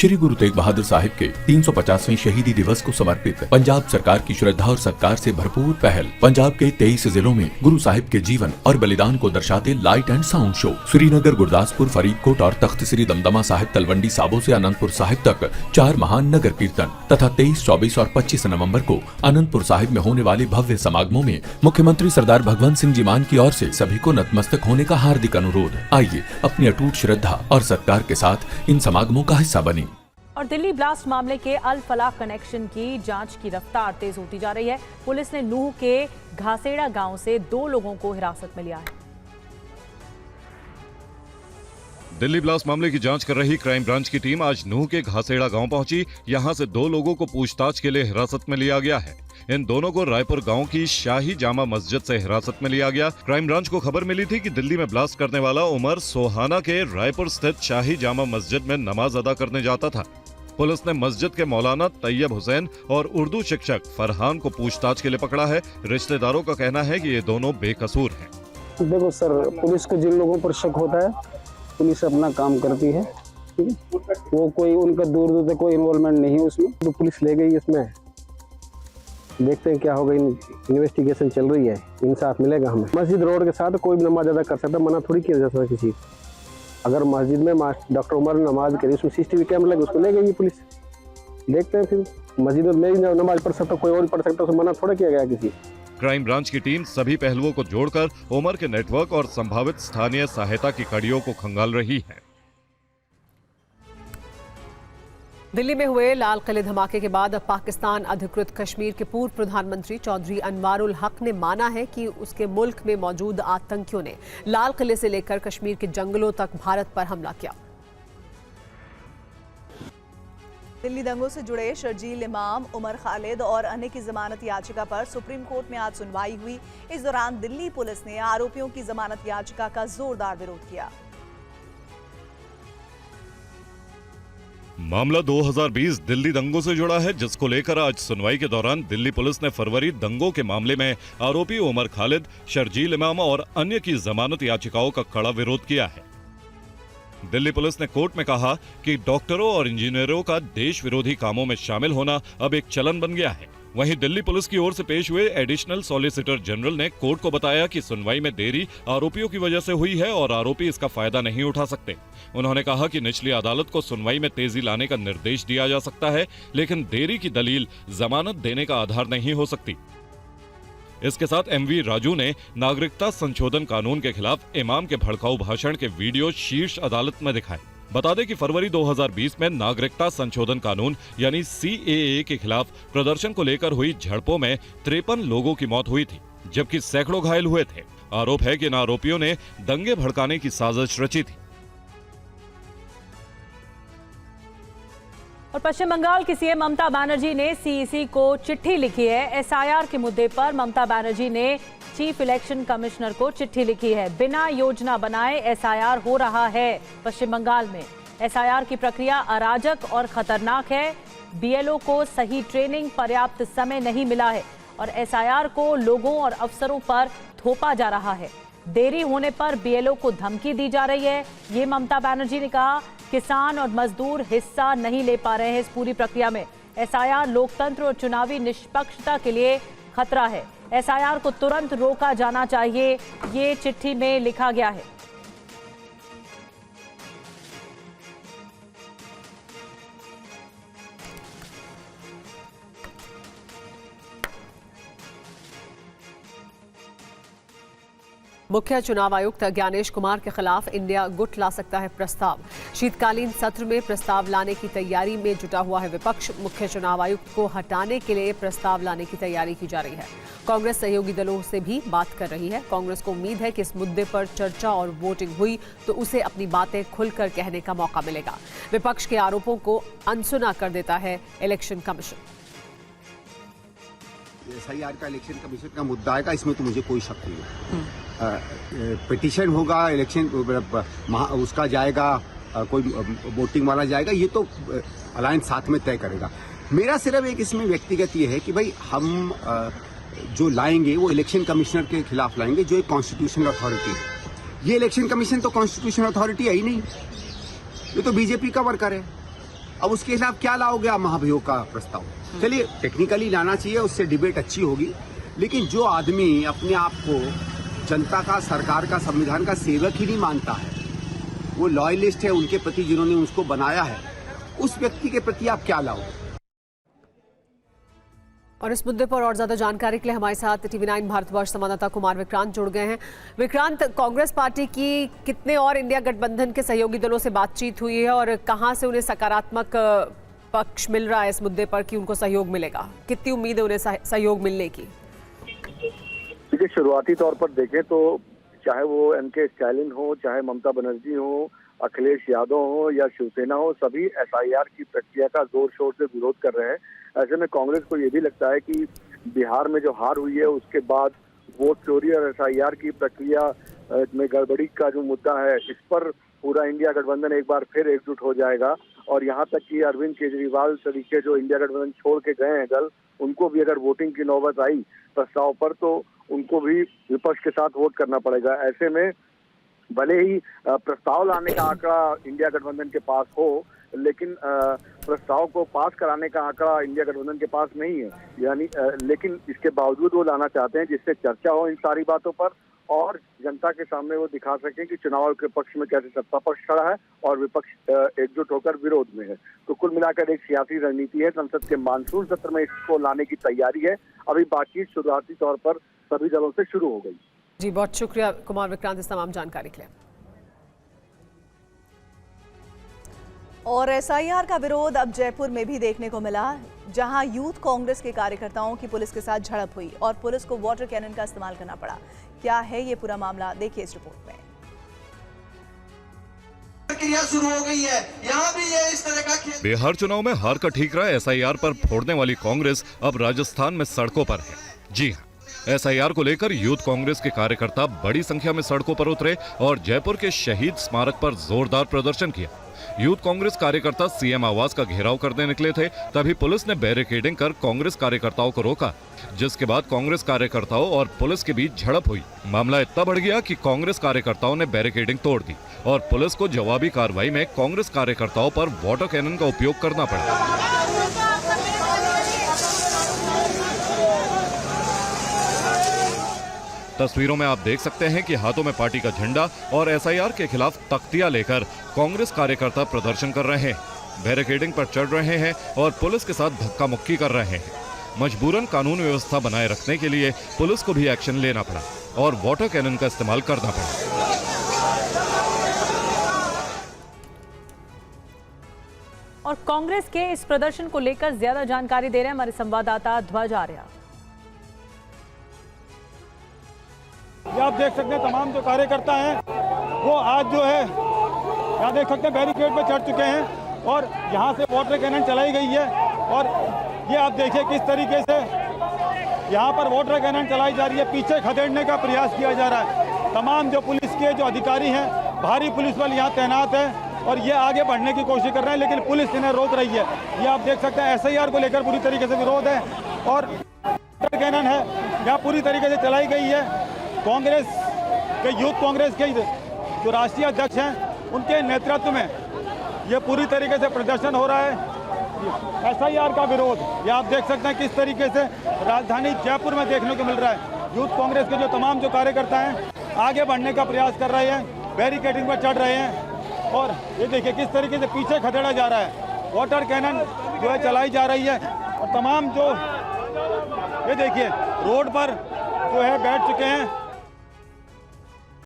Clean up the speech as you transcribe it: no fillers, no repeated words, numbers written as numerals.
श्री गुरु तेग बहादुर साहिब के 350वें शहीदी दिवस को समर्पित पंजाब सरकार की श्रद्धा और सत्कार से भरपूर पहल। पंजाब के 23 जिलों में गुरु साहिब के जीवन और बलिदान को दर्शाते light and sound show Srinagar, Gurdaspur, Faridkot और तख्त श्री दमदमा साहिब, तलवंडी साबो से अनंतपुर साहिब तक 4 महान नगर कीर्तन तथा 23, 24 और 25 नवंबर को अनंतपुर साहिब में होने वाले भव्य समागमों में मुख्यमंत्री सरदार भगवंत सिंह जी मान की ओर से सभी को नतमस्तक होने का हार्दिक अनुरोध। आइए अपनी अटूट श्रद्धा और सत्कार के साथ इन समागमों का हिस्सा बने। और दिल्ली ब्लास्ट मामले के अल फलाह कनेक्शन की जांच की रफ्तार तेज होती जा रही है। पुलिस ने नूह के घासेड़ा गांव से 2 लोगों को हिरासत में लिया है। दिल्ली ब्लास्ट मामले की जांच कर रही क्राइम ब्रांच की टीम आज नूह के घासेड़ा गांव पहुंची। यहां से 2 लोगों को पूछताछ के लिए हिरासत में लिया गया है। इन दोनों को रायपुर गांव की शाही जामा मस्जिद से हिरासत में लिया गया। क्राइम ब्रांच को खबर मिली थी कि दिल्ली में ब्लास्ट करने वाला उमर सोहाना के रायपुर स्थित शाही जामा मस्जिद में नमाज अदा करने जाता था। पुलिस ने मस्जिद के मौलाना तैयब हुसैन और उर्दू शिक्षक फरहान को पूछताछ के लिए पकड़ा है। रिश्तेदारों का कहना है कि ये दोनों बेकसूर हैं। देखो सर, पुलिस को जिन लोगों पर शक होता है, पुलिस अपना काम करती है, ठीक है। वो कोई उनका दूर दूर तक कोई इन्वॉल्वमेंट नहीं है उसमें, तो पुलिस ले गई इसमें। देखते हैं क्या होगा, इन्वेस्टिगेशन चल रही है, इंसाफ मिलेगा हमें। मस्जिद रोड के साथ कोई भी नमाज अदा कर सकता, मना थोड़ी किया जा सकता किसी। अगर मस्जिद में डॉक्टर उमर नमाज करी, उसमें CCTV कैमरा लगे, उसको ले गई पुलिस। देखते हैं फिर मस्जिद में नमाज पढ़ सकता, कोई और पढ़ सकता, उसको मना थोड़ा किया गया किसी। क्राइम ब्रांच की टीम सभी पहलुओं को जोड़कर उमर के नेटवर्क और संभावित स्थानीय सहायता की कड़ियों को खंगाल रही है। दिल्ली में हुए लाल किले धमाके के बाद अब पाकिस्तान अधिकृत कश्मीर के पूर्व प्रधानमंत्री चौधरी अनवारुल हक ने माना है कि उसके मुल्क में मौजूद आतंकियों ने लाल किले से लेकर कश्मीर के जंगलों तक भारत पर हमला किया। दिल्ली दंगों से जुड़े शर्जील इमाम, उमर खालिद और अन्य की जमानत याचिका पर सुप्रीम कोर्ट में आज सुनवाई हुई। इस दौरान दिल्ली पुलिस ने आरोपियों की जमानत याचिका का जोरदार विरोध किया। मामला 2020 दिल्ली दंगों से जुड़ा है, जिसको लेकर आज सुनवाई के दौरान दिल्ली पुलिस ने फरवरी दंगों के मामले में आरोपी उमर खालिद, शर्जील इमाम और अन्य की जमानत याचिकाओं का कड़ा विरोध किया है। दिल्ली पुलिस ने कोर्ट में कहा कि डॉक्टरों और इंजीनियरों का देश विरोधी कामों में शामिल होना अब एक चलन बन गया है। वहीं दिल्ली पुलिस की ओर से पेश हुए एडिशनल सॉलिसिटर जनरल ने कोर्ट को बताया कि सुनवाई में देरी आरोपियों की वजह से हुई है और आरोपी इसका फायदा नहीं उठा सकते। उन्होंने कहा कि निचली अदालत को सुनवाई में तेजी लाने का निर्देश दिया जा सकता है, लेकिन देरी की दलील जमानत देने का आधार नहीं हो सकती। इसके साथ MV राजू ने नागरिकता संशोधन कानून के खिलाफ इमाम के भड़काऊ भाषण के वीडियो शीर्ष अदालत में दिखाए। बता दें कि फरवरी 2020 में नागरिकता संशोधन कानून यानी CAA के खिलाफ प्रदर्शन को लेकर हुई झड़पों में 53 लोगों की मौत हुई थी, जबकि सैकड़ों घायल हुए थे। आरोप है कि इन आरोपियों ने दंगे भड़काने की साजिश रची थी। और पश्चिम बंगाल की CM ममता बनर्जी ने CEC को चिट्ठी लिखी है। SIR के मुद्दे पर ममता बनर्जी ने चीफ इलेक्शन कमिश्नर को चिट्ठी लिखी है। बिना योजना बनाए SIR हो रहा है पश्चिम बंगाल में। SIR की प्रक्रिया अराजक और खतरनाक है। BLO को सही ट्रेनिंग, पर्याप्त समय नहीं मिला है और SIR को लोगों और अफसरों पर थोपा जा रहा है। देरी होने पर BLO को धमकी दी जा रही है। ये ममता बनर्जी ने कहा। किसान और मजदूर हिस्सा नहीं ले पा रहे हैं इस पूरी प्रक्रिया में। SIR लोकतंत्र और चुनावी निष्पक्षता के लिए खतरा है। SIR को तुरंत रोका जाना चाहिए, ये चिट्ठी में लिखा गया है। मुख्य चुनाव आयुक्त ज्ञानेश कुमार के खिलाफ इंडिया गुट ला सकता है प्रस्ताव। शीतकालीन सत्र में प्रस्ताव लाने की तैयारी में जुटा हुआ है विपक्ष। मुख्य चुनाव आयुक्त को हटाने के लिए प्रस्ताव लाने की तैयारी की जा रही है। कांग्रेस सहयोगी दलों से भी बात कर रही है। कांग्रेस को उम्मीद है कि इस मुद्दे पर चर्चा और वोटिंग हुई तो उसे अपनी बातें खुलकर कहने का मौका मिलेगा। विपक्ष के आरोपों को अनसुना कर देता है इलेक्शन कमीशन। SIR का इलेक्शन कमीशन का मुद्दा आएगा, इसमें तो मुझे कोई शक नहीं है। पिटीशन होगा, इलेक्शन उसका जाएगा, कोई वोटिंग वाला जाएगा, ये तो अलायंस साथ में तय करेगा। मेरा सिर्फ एक इसमें व्यक्तिगत ये है कि भाई हम जो लाएंगे वो इलेक्शन कमिश्नर के खिलाफ लाएंगे, जो एक कॉन्स्टिट्यूशनल अथॉरिटी है। ये इलेक्शन कमीशन तो कॉन्स्टिट्यूशनल अथॉरिटी है ही नहीं, ये तो बीजेपी का वर्कर है। अब उसके खिलाफ क्या लाओगे आप महाभियोग का प्रस्ताव? चलिए टेक्निकली लाना चाहिए, उससे डिबेट अच्छी होगी, लेकिन जो आदमी अपने आप को जनता का, सरकार का, संविधान का सेवक ही नहीं मानता है, वो लॉयलिस्ट है उनके प्रति जिन्होंने उसको बनाया है, उस व्यक्ति के प्रति आप क्या लाओगे? और इस मुद्दे पर और ज्यादा जानकारी के लिए हमारे साथ TV9 भारतवर्ष संवाददाता कुमार विक्रांत जुड़ गए हैं। विक्रांत, कांग्रेस पार्टी की कितने और इंडिया गठबंधन के सहयोगी दलों से बातचीत हुई है और कहां से उन्हें सकारात्मक पक्ष मिल रहा है इस मुद्दे पर कि उनको सहयोग मिलेगा? कितनी उम्मीद है उन्हें सहयोग मिलने की? देखिए, शुरुआती तौर पर देखें तो चाहे वो MK स्टालिन हो, चाहे ममता बनर्जी हो, अखिलेश यादव हो या शिवसेना हो, सभी SIR की प्रक्रिया का जोर शोर से विरोध कर रहे हैं। ऐसे में कांग्रेस को ये भी लगता है कि बिहार में जो हार हुई है उसके बाद वोट चोरी और SIR की प्रक्रिया में गड़बड़ी का जो मुद्दा है, इस पर पूरा इंडिया गठबंधन एक बार फिर एकजुट हो जाएगा। और यहाँ तक कि अरविंद केजरीवाल तरीके जो इंडिया गठबंधन छोड़ के गए हैं दल, उनको भी अगर वोटिंग की नौबत आई प्रस्ताव पर तो उनको भी विपक्ष के साथ वोट करना पड़ेगा। ऐसे में भले ही प्रस्ताव लाने का आंकड़ा इंडिया गठबंधन के पास हो, लेकिन प्रस्ताव को पास कराने का आंकड़ा इंडिया गठबंधन के पास नहीं है, यानी लेकिन इसके बावजूद वो लाना चाहते हैं जिससे चर्चा हो इन सारी बातों पर और जनता के सामने वो दिखा सकें कि चुनाव के पक्ष में कैसे सत्ता पक्ष खड़ा है और विपक्ष एकजुट होकर विरोध में है। तो कुल मिलाकर एक सियासी रणनीति है। संसद के मानसून सत्र में इसको लाने की तैयारी है। अभी बातचीत शुरुआती तौर पर सभी दलों से शुरू हो गई। जी, बहुत शुक्रिया कुमार विक्रांत इस तमाम जानकारी के लिए। और SIR का विरोध अब जयपुर में भी देखने को मिला, जहां यूथ कांग्रेस के कार्यकर्ताओं की पुलिस के साथ झड़प हुई और पुलिस को वाटर कैनन का इस्तेमाल करना पड़ा। क्या है ये पूरा मामला, देखिए इस रिपोर्ट में। प्रक्रिया शुरू हो गई है, यहाँ भी ये इस तरह का बिहार चुनाव में हार का ठीकरा SIR पर फोड़ने वाली कांग्रेस अब राजस्थान में सड़कों पर है। जी हाँ, SIR को लेकर यूथ कांग्रेस के कार्यकर्ता बड़ी संख्या में सड़कों पर उतरे और जयपुर के शहीद स्मारक पर जोरदार प्रदर्शन किया। यूथ कांग्रेस कार्यकर्ता CM आवास का घेराव करने निकले थे, तभी पुलिस ने बैरिकेडिंग कर कांग्रेस कार्यकर्ताओं को रोका, जिसके बाद कांग्रेस कार्यकर्ताओं और पुलिस के बीच झड़प हुई। मामला इतना बढ़ गया कि कांग्रेस कार्यकर्ताओं ने बैरिकेडिंग तोड़ दी और पुलिस को जवाबी कार्रवाई में कांग्रेस कार्यकर्ताओं पर वाटर कैनन का उपयोग करना पड़ा। तस्वीरों में आप देख सकते हैं कि हाथों में पार्टी का झंडा और SIR के खिलाफ तख्तियां लेकर कांग्रेस कार्यकर्ता प्रदर्शन कर रहे हैं, बैरिकेडिंग पर चढ़ रहे हैं और पुलिस के साथ धक्का मुक्की कर रहे हैं। मजबूरन कानून व्यवस्था बनाए रखने के लिए पुलिस को भी एक्शन लेना पड़ा और वाटर कैनन का इस्तेमाल करना पड़ा। और कांग्रेस के इस प्रदर्शन को लेकर ज्यादा जानकारी दे रहे हैं हमारे संवाददाता ध्वज आर्या। आप देख सकते हैं तमाम जो कार्यकर्ता हैं वो आज जो है यहाँ देख सकते हैं बैरिकेड पे चढ़ चुके हैं और यहाँ से वाटर कैनन चलाई गई है। और ये आप देखिए किस तरीके से यहाँ पर वाटर कैनन चलाई जा रही है, पीछे खदेड़ने का प्रयास किया जा रहा है। तमाम जो पुलिस के जो अधिकारी हैं, भारी पुलिस बल यहाँ तैनात है और ये आगे बढ़ने की कोशिश कर रहे हैं, लेकिन पुलिस इन्हें रोक रही है। ये आप देख सकते हैं SIR को लेकर पूरी तरीके से विरोध है और वाटर कैनन है यहाँ पूरी तरीके से चलाई गई है। कांग्रेस के यूथ कांग्रेस के जो राष्ट्रीय अध्यक्ष हैं उनके नेतृत्व में ये पूरी तरीके से प्रदर्शन हो रहा है। SIR का विरोध ये आप देख सकते हैं किस तरीके से राजधानी जयपुर में देखने को मिल रहा है। यूथ कांग्रेस के जो तमाम जो कार्यकर्ता हैं आगे बढ़ने का प्रयास कर रहे हैं, बैरिकेडिंग पर चढ़ रहे हैं और ये देखिए किस तरीके से पीछे खदेड़ा जा रहा है। वाटर कैनन जो है चलाई जा रही है और तमाम जो ये देखिए रोड पर जो है बैठ चुके हैं